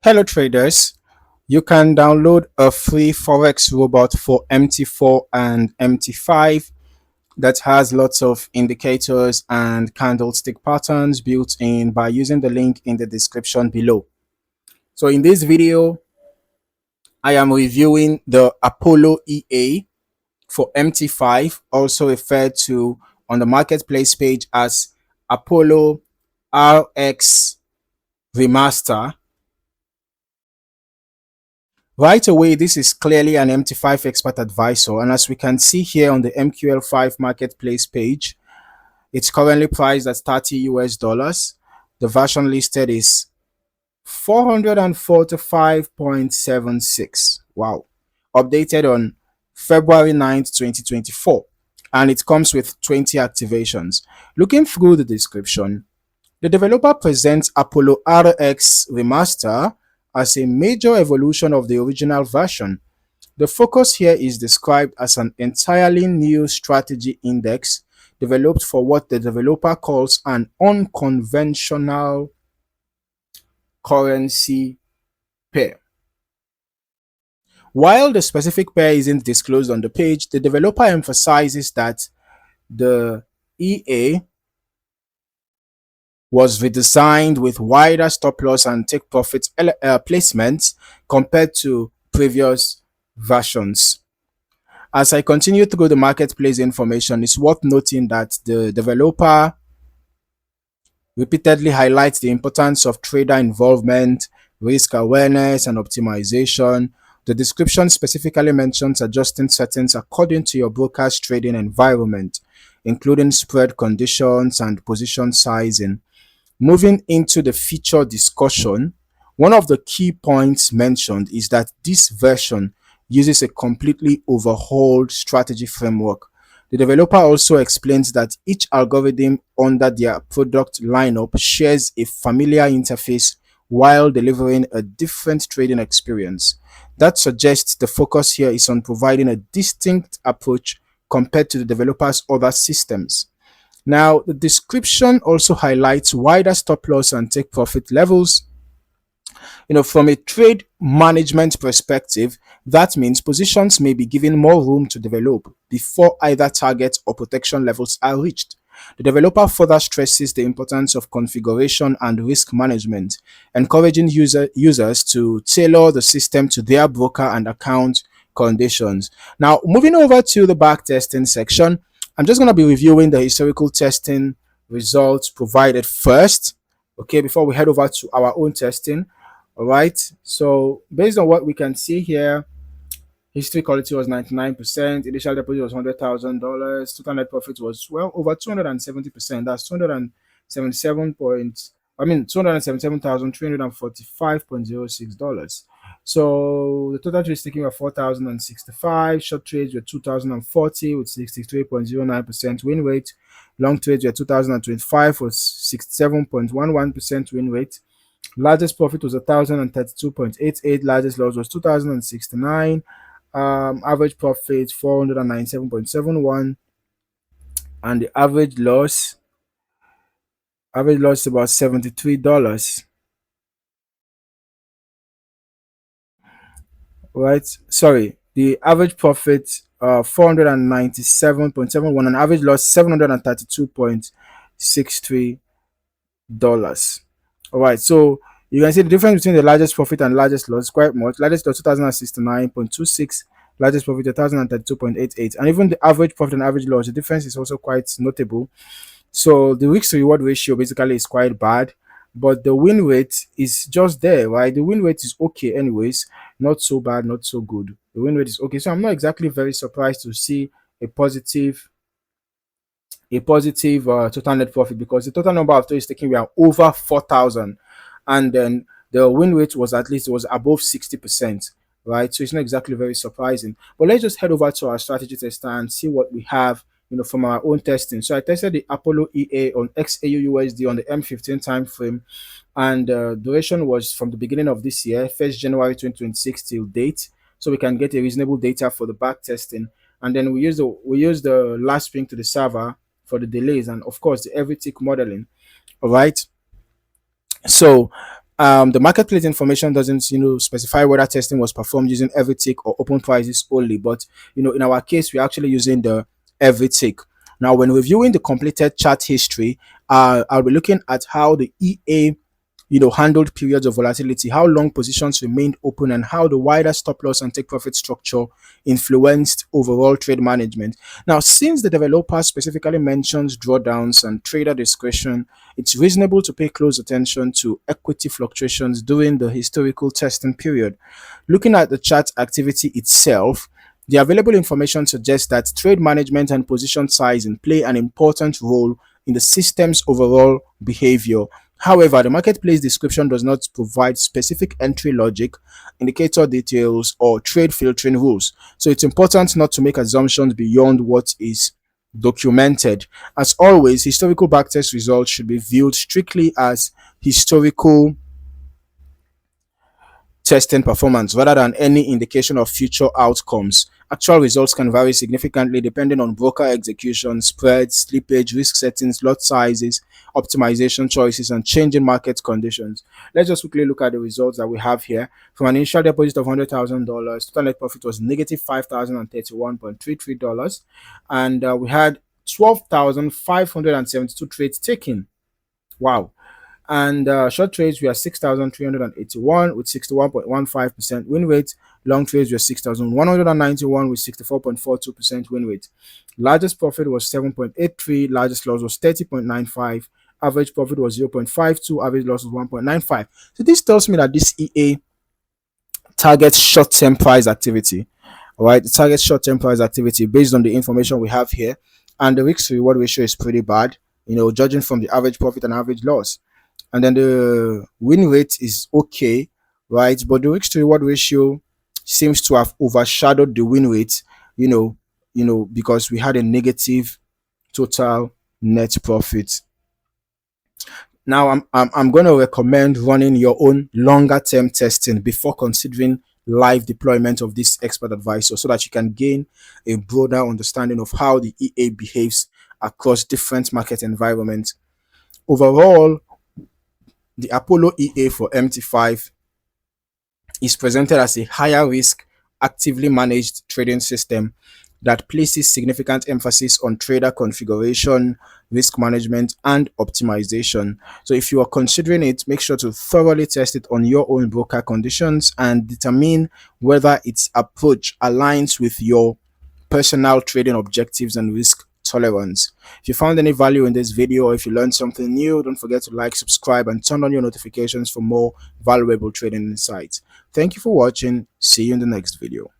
Hello traders, you can download a free Forex robot for MT4 and MT5 that has lots of indicators and candlestick patterns built in by using the link in the description below. So in this video, I am reviewing the Apollo EA for MT5, also referred to on the marketplace page as Apollo RX Remaster. Right away, this is clearly an MT5 expert advisor, and as we can see here on the MQL5 Marketplace page, it's currently priced at 30 US dollars. The version listed is 445.76. Wow. Updated on February 9th, 2024, and it comes with 20 activations. Looking through the description, the developer presents Apollo RX Remaster as a major evolution of the original version. The focus here is described as an entirely new strategy index developed for what the developer calls an unconventional currency pair. While the specific pair isn't disclosed on the page, the developer emphasizes that the EA was redesigned with wider stop loss and take profit placements compared to previous versions. As I continue through the marketplace information, it's worth noting that the developer repeatedly highlights the importance of trader involvement, risk awareness, and optimization. The description specifically mentions adjusting settings according to your broker's trading environment, including spread conditions and position sizing. Moving into the feature discussion, one of the key points mentioned is that this version uses a completely overhauled strategy framework. The developer also explains that each algorithm under their product lineup shares a familiar interface while delivering a different trading experience. That suggests the focus here is on providing a distinct approach compared to the developer's other systems. Now, the description also highlights wider stop loss and take profit levels. From a trade management perspective, that means positions may be given more room to develop before either target or protection levels are reached. The developer further stresses the importance of configuration and risk management, encouraging users to tailor the system to their broker and account conditions. Now, moving over to the backtesting section, I'm just going to be reviewing the historical testing results provided first, okay, before we head over to our own testing. All right. So based on what we can see here, history quality was 99%. Initial deposit was $100,000. Total net profit was well over 270%. That's 277 point. I mean $277,345.06. So the total trades taken were 4,065. Short trades were 2,040 with 63.09% win rate. Long trades were 2,025 with 67.11% win rate. Largest profit was 1,032.88. Largest loss was 2,069. Average profit 497.71, and the average loss is about $73. Right? Sorry, the average profit 497.71 and average loss $732.63. All right, so you can see the difference between the largest profit and largest loss quite much. Largest loss 2,069.26, largest profit 1,032.88, and even the average profit and average loss, the difference is also quite notable. So the risk to reward ratio basically is quite bad, but the win rate is just there, right? The win rate is okay, anyways, not so bad, not so good. The win rate is okay, so I'm not exactly very surprised to see a positive total net profit, because the total number of trades taken were over 4,000, and then the win rate was at least, it was above 60%, right? So it's not exactly very surprising. But let's just head over to our strategy tester and see what we have, from our own testing. So I tested the Apollo EA on XAUUSD on the M15 time frame, and duration was from the beginning of this year, 1st January 2026 till date, so we can get a reasonable data for the back testing. And then we use the last string to the server for the delays, and of course the every tick modeling. All right. So The marketplace information doesn't, specify whether testing was performed using every tick or open prices only. But in our case, we're actually using the every tick. Now, when reviewing the completed chart history, I'll be looking at how the EA handled periods of volatility, how long positions remained open, and how the wider stop loss and take profit structure influenced overall trade management. Now, since the developer specifically mentions drawdowns and trader discretion, it's reasonable to pay close attention to equity fluctuations during the historical testing period. Looking at the chart activity itself, the available information suggests that trade management and position sizing play an important role in the system's overall behavior. However, the marketplace description does not provide specific entry logic, indicator details, or trade filtering rules. So it's important not to make assumptions beyond what is documented. As always, historical backtest results should be viewed strictly as historical testing performance rather than any indication of future outcomes. Actual results can vary significantly depending on broker execution, spreads, slippage, risk settings, lot sizes, optimization choices, and changing market conditions. Let's just quickly look at the results that we have here. From an initial deposit of $100,000, total net profit was negative $5,031.33, and we had 12,572 trades taken. Wow. And short trades were 6,381 with 61.15% win rate. Long trades were 6,191 with 64.42% win rate. Largest profit was 7.83, largest loss was 30.95, average profit was 0.52, average loss was 1.95. So this tells me that this EA targets short-term price activity. All right, it targets short-term price activity based on the information we have here, and the risk to reward ratio is pretty bad, judging from the average profit and average loss. And then the win rate is okay, right? But the risk to reward ratio seems to have overshadowed the win rate, because we had a negative total net profit. Now, I'm going to recommend running your own longer term testing before considering live deployment of this expert advisor, so that you can gain a broader understanding of how the EA behaves across different market environments. Overall, the Apollo EA for MT5 is presented as a higher risk, actively managed trading system that places significant emphasis on trader configuration, risk management, and optimization. So if you are considering it, make sure to thoroughly test it on your own broker conditions and determine whether its approach aligns with your personal trading objectives and risk tolerance. If you found any value in this video, or if you learned something new, don't forget to like, subscribe, and turn on your notifications for more valuable trading insights. Thank you for watching. See you in the next video.